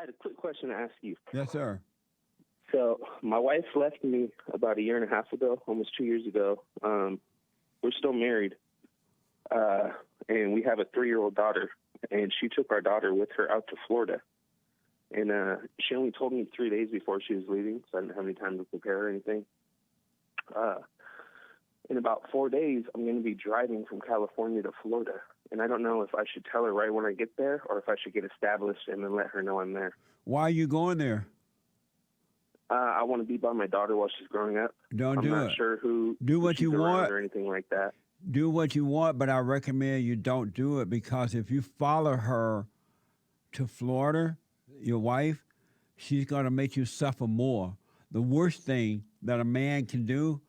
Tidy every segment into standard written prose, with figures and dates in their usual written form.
I had a quick question to ask you. Yes, sir. So my wife left me about a year and a half ago, almost 2 years ago. We're still married, and we have a 3-year-old daughter. And she took our daughter with her out to Florida. And she only told me 3 days before she was leaving, so I didn't have any time to prepare or anything. In about 4 days, I'm going to be driving from California to Florida. And I don't know if I should tell her right when I get there or if I should get established and then let her know I'm there. Why are you going there? I want to be by my daughter while she's growing up. Don't do it. I'm not sure who do what she's you around want or anything like that. Do what you want, but I recommend you don't do it, because if you follow her to Florida, your wife, she's going to make you suffer more. The worst thing that a man can do,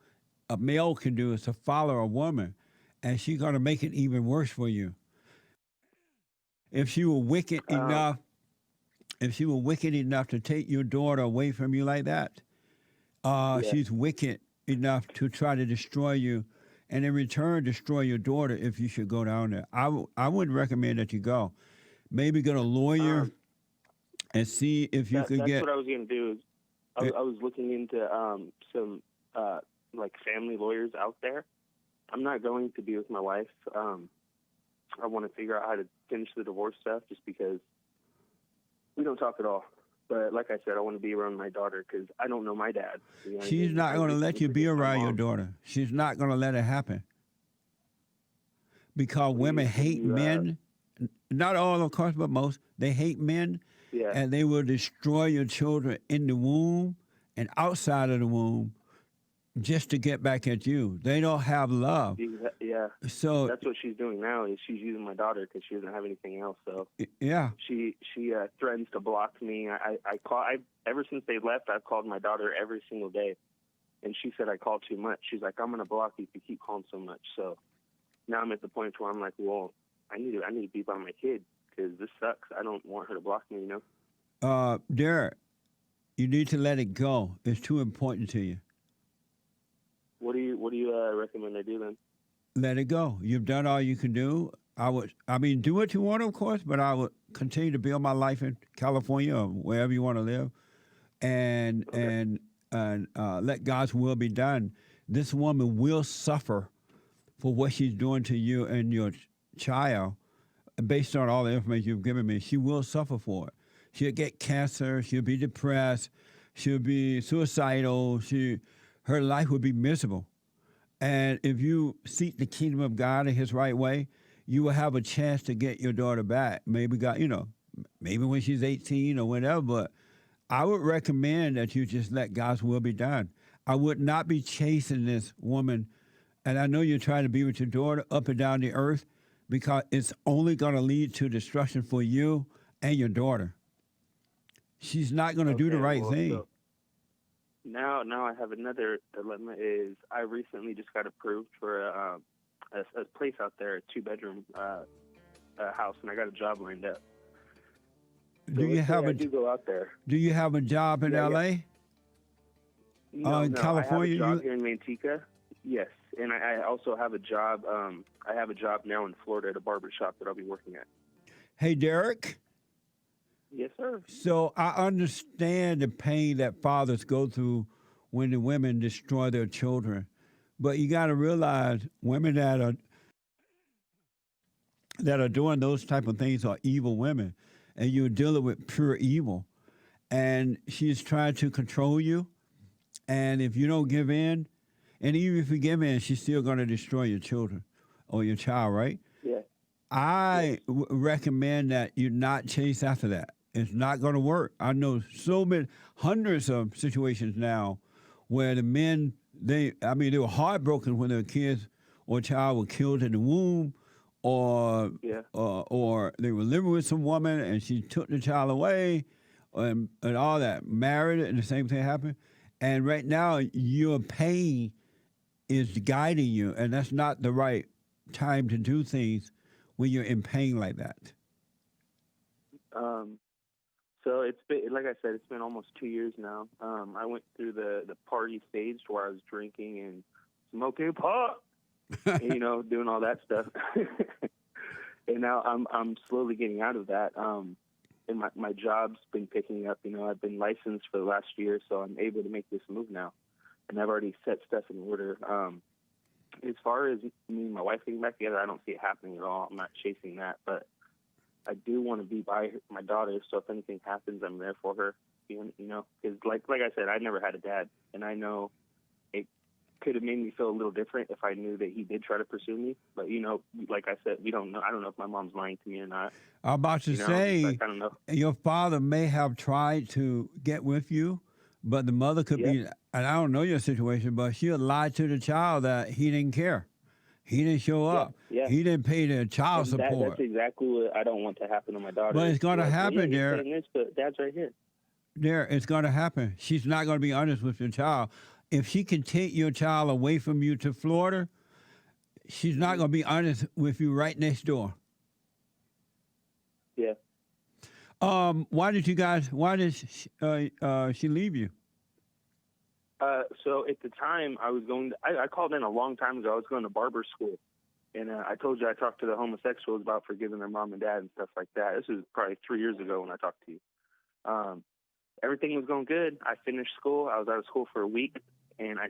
a male can do, is to follow a woman, and she's going to make it even worse for you. If she were wicked enough, to take your daughter away from you like that, she's wicked enough to try to destroy you, and in return destroy your daughter if you should go down there. I would recommend that you go. Maybe get a lawyer and see if you could get... That's what I was going to do. I was looking into some like family lawyers out there. I'm not going to be with my wife. I want to figure out how to finish the divorce stuff just because we don't talk at all. But like I said, I want to be around my daughter because I don't know my dad. You know, she's not going to let you be around your daughter. She's not going to let it happen. Because women hate men. Not all, of course, but most. They hate men. Yeah. And they will destroy your children in the womb and outside of the womb just to get back at you. They don't have love. Yeah. So that's what she's doing now. Is she's using my daughter because she doesn't have anything else. So yeah, she threatens to block me. Ever since they left, I've called my daughter every single day, and she said I call too much. She's like, I'm gonna block you if you keep calling so much. So now I'm at the point where I'm like, well, I need to be by my kid because this sucks. I don't want her to block me. You know. Derek, you need to let it go. It's too important to you. What do you recommend I do then? Let it go. You've done all you can do. Do what you want, of course, but I would continue to build my life in California or wherever you want to live, and let God's will be done. This woman will suffer for what she's doing to you and your child, based on all the information you've given me. She will suffer for it. She'll get cancer. She'll be depressed. She'll be suicidal. Her life will be miserable. And if you seek the kingdom of God in His right way, you will have a chance to get your daughter back. Maybe when she's 18 or whatever. But I would recommend that you just let God's will be done. I would not be chasing this woman. And I know you're trying to be with your daughter up and down the earth, because it's only going to lead to destruction for you and your daughter. She's not going to do the right thing. So now I have another dilemma. Is I recently just got approved for a place out there, a 2-bedroom house, and I got a job lined up. So do you go out there? Do you have a job in L.A.? No, in California? I have a job here in Manteca. Yes, and I also have a job. I have a job now in Florida at a barber shop that I'll be working at. Hey, Derek. Yes, sir. So I understand the pain that fathers go through when the women destroy their children. But you got to realize women that are doing those type of things are evil women. And you're dealing with pure evil. And she's trying to control you. And if you don't give in, and even if you give in, she's still going to destroy your children or your child, right? Yeah. I recommend that you not chase after that. It's not going to work. I know hundreds of situations now where the men, they were heartbroken when their kids or child were killed in the womb, or they were living with some woman and she took the child away, and all that, married, and the same thing happened. And right now, your pain is guiding you, and that's not the right time to do things when you're in pain like that. So it's been, like I said, it's been almost 2 years now. I went through the party stage where I was drinking and smoking pot, and, doing all that stuff. And now I'm slowly getting out of that. and my job's been picking up. You know, I've been licensed for the last year, so I'm able to make this move now. And I've already set stuff in order. As far as me and my wife getting back together, I don't see it happening at all. I'm not chasing that, but I do want to be by my daughter, so if anything happens, I'm there for her. You know, because like I said, I never had a dad, and I know it could have made me feel a little different if I knew that he did try to pursue me. But you know, like I said, we don't know. I don't know if my mom's lying to me or not. I'm about to say, like, I don't know. Your father may have tried to get with you, but the mother could be, and I don't know your situation, but she'll lie to the child that he didn't care. He didn't show up. Yeah. He didn't pay the child support. That's exactly what I don't want to happen to my daughter. But it's going to happen you're there. saying this, but Dad's right here. There, it's going to happen. She's not going to be honest with your child. If she can take your child away from you to Florida, she's not going to be honest with you right next door. Yeah. Why did she leave you? So at the time, I called in a long time ago. I was going to barber school. And I told you I talked to the homosexuals about forgiving their mom and dad and stuff like that. This was probably 3 years ago when I talked to you. Everything was going good. I finished school. I was out of school for a week, and I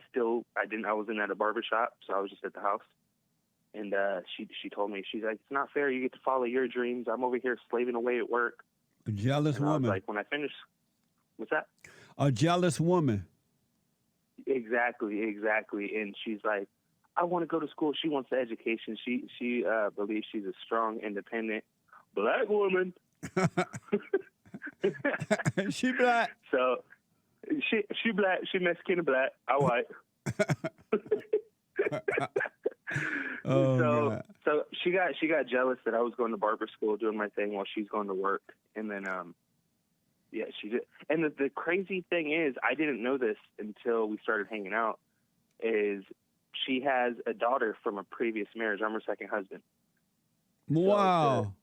wasn't at a barber shop, so I was just at the house. And she told me, she's like, it's not fair. You get to follow your dreams. I'm over here slaving away at work. A jealous woman. I was like, when I finished, what's that? A jealous woman. Exactly. And she's like, I want to go to school. She wants the education. She believes she's a strong, independent black woman. She black. So she black. She Mexican black. I white. God. So she got jealous that I was going to barber school doing my thing while she's going to work, and then she did. And the crazy thing is, I didn't know this until we started hanging out. Is she has a daughter from a previous marriage? I'm her second husband. Wow.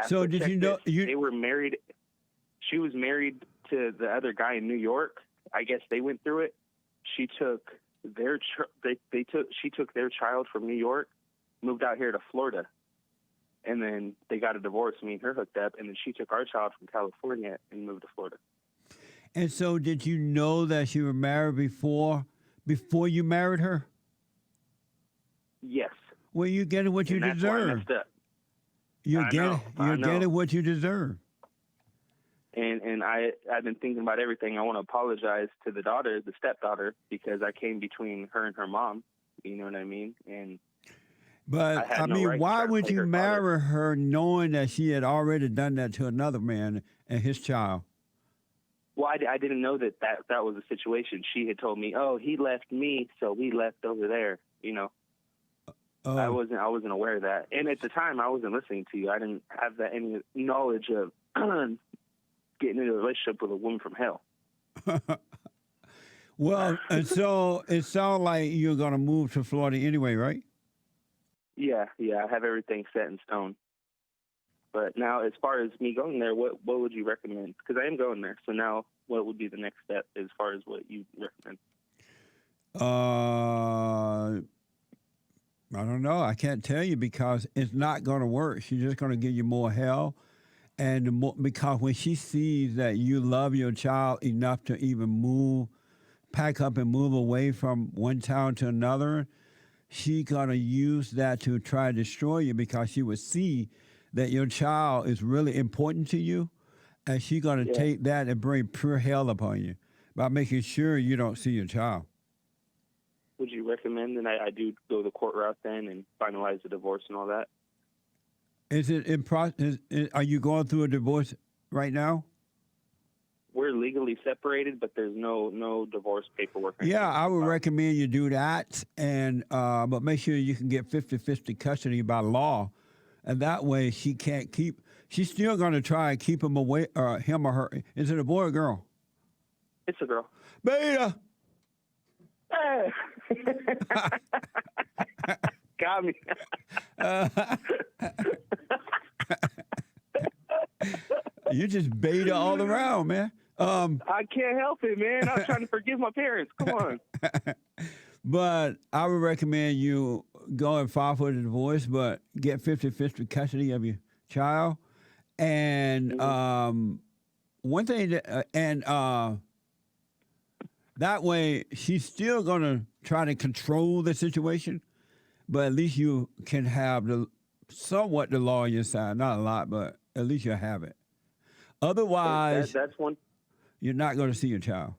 So did you know they were married? She was married to the other guy in New York. I guess they went through it. She took she took their child from New York, moved out here to Florida, and then they got a divorce. Me and her hooked up, and then she took our child from California and moved to Florida. And so, did you know that you were married before you married her? Yes. Well, you're getting what you deserve. Why I messed up. You're getting what you deserve. And I've been thinking about everything. I want to apologize to the daughter, the stepdaughter, because I came between her and her mom. You know what I mean? But I mean, why would you marry her knowing that she had already done that to another man and his child? Well, I didn't know that was the situation. She had told me, "Oh, he left me, so we left over there." You know, I wasn't aware of that. And at the time, I wasn't listening to you. I didn't have any knowledge of getting into a relationship with a woman from hell. Well, and so it sounds like you're going to move to Florida anyway, right? Yeah, I have everything set in stone. But now, as far as me going there, what would you recommend? Because I am going there. So now, what would be the next step as far as what you recommend? I don't know. I can't tell you because it's not going to work. She's just going to give you more hell. And because when she sees that you love your child enough to even pack up and move away from one town to another, she's going to use that to try to destroy you because she would see that your child is really important to you. And she's going to take that and bring pure hell upon you by making sure you don't see your child. Would you recommend that I do go the court route then and finalize the divorce and all that? Is it in process? Are you going through a divorce right now? We're legally separated, but there's no divorce paperwork. Yeah, I would recommend you do that, and but make sure you can get 50-50 custody by law, and that way she can't keep. She's still going to try and keep him away, him or her. Is it a boy or girl? It's a girl. Beta. Hey. Got me. You just beta all around, man. I can't help it, man. I was trying to forgive my parents. Come on. But I would recommend you go and file for the divorce, but get 50-50 custody of your child And one thing that way she's still gonna try to control the situation, but at least you can have somewhat the law on your side. Not a lot, but at least you have it. Otherwise, that's one. you're not going to see your child.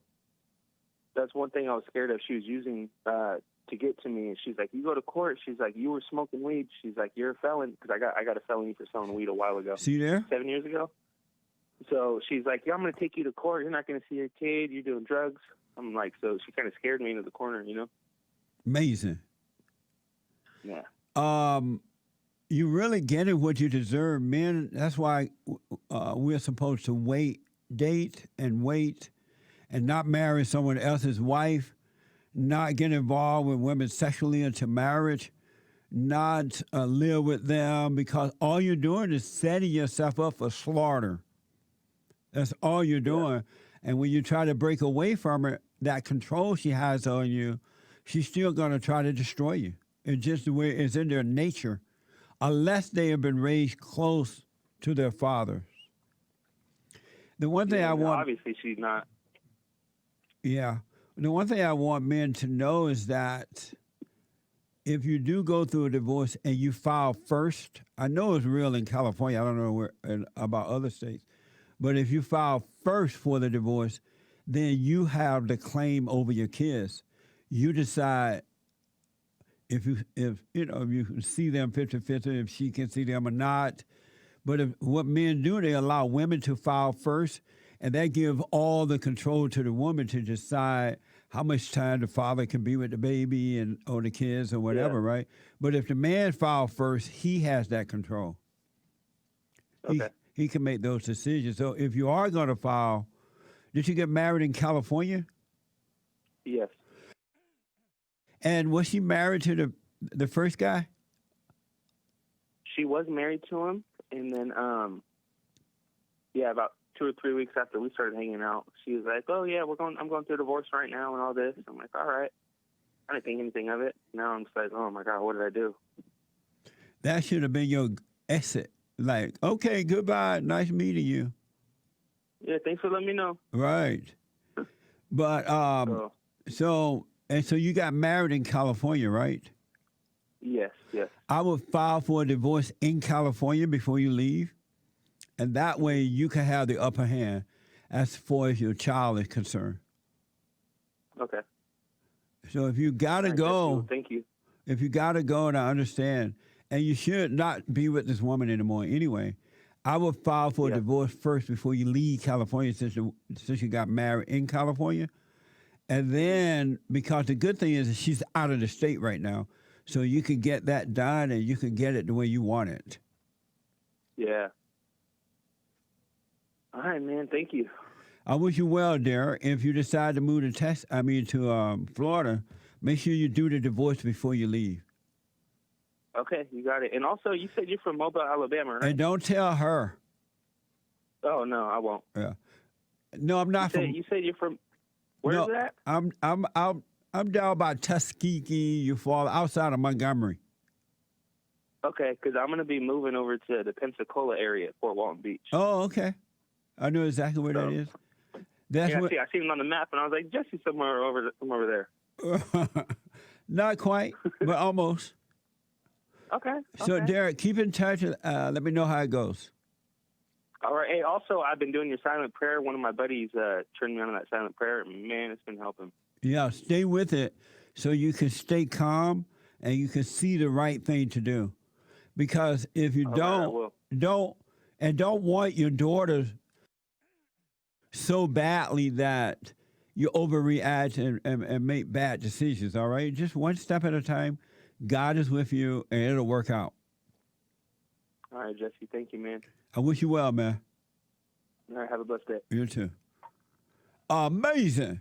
That's one thing I was scared of. She was using to get to me, and she's like, "You go to court." She's like, "You were smoking weed." She's like, "You're a felon," because I got a felony for selling weed a while ago. See there? 7 years ago. So she's like, "Yeah, I'm going to take you to court. You're not going to see your kid. You're doing drugs." I'm like, so she kind of scared me into the corner, you know? Amazing. Yeah. You really getting what you deserve, men. That's why we're supposed to date and wait, and not marry someone else's wife, not get involved with women sexually into marriage, not live with them, because all you're doing is setting yourself up for slaughter. That's all you're doing. Yeah. And when you try to break away from her, that control she has on you, she's still going to try to destroy you. It's just the way it's in their nature, unless they have been raised close to their fathers. The one thing I want... Obviously, she's not. Yeah. The one thing I want men to know is that if you do go through a divorce and you file first, I know it's real in California. I don't know about other states. But if you file first for the divorce, then you have the claim over your kids. You decide if you can see them 50-50, if she can see them or not. But what men do, they allow women to file first, and that gives all the control to the woman to decide how much time the father can be with the baby or the kids or whatever, right? But if the man filed first, he has that control. Okay. He can make those decisions. So if you are going to file, did you get married in California? Yes. And was she married to the first guy? She was married to him, and then about 2 or 3 weeks after we started hanging out, she was like, "Oh yeah, I'm going through a divorce right now and all this." I'm like, "All right." I didn't think anything of it. Now I'm just like, "Oh my God, what did I do?" That should have been your exit. Like, okay, goodbye. Nice meeting you. Yeah, thanks for letting me know. Right. But so you got married in California, right? Yes. I would file for a divorce in California before you leave, and that way you can have the upper hand as far as your child is concerned. Okay. So if you gotta go, thank you. If you gotta go, and I understand, and you should not be with this woman anymore anyway, I would file for a divorce first before you leave California, since you got married in California. And then, because the good thing is she's out of the state right now, so you can get that done and you can get it the way you want it. Yeah. All right, man. Thank you. I wish you well, Derek. If you decide to move to Florida, make sure you do the divorce before you leave. Okay, you got it. And also, you said you're from Mobile, Alabama, right? And don't tell her. Oh no, I won't. Yeah. No, I'm not from. You said you're from. Where's that? I'm down by Tuskegee. You fall outside of Montgomery. Okay, because I'm gonna be moving over to the Pensacola area, Fort Walton Beach. Oh, okay. I know exactly where that is. I seen it on the map, and I was like, Jesse's somewhere over there. Not quite, but almost. Okay. So, Derek, keep in touch. Let me know how it goes. All right. Hey, also, I've been doing your silent prayer. One of my buddies turned me on to that silent prayer. Man, it's been helping. Yeah, stay with it so you can stay calm and you can see the right thing to do. Because if you don't want your daughter so badly that you overreact and make bad decisions, all right? Just one step at a time. God is with you, and it'll work out. All right, Jesse. Thank you, man. I wish you well, man. All right, have a blessed day. You too. Amazing.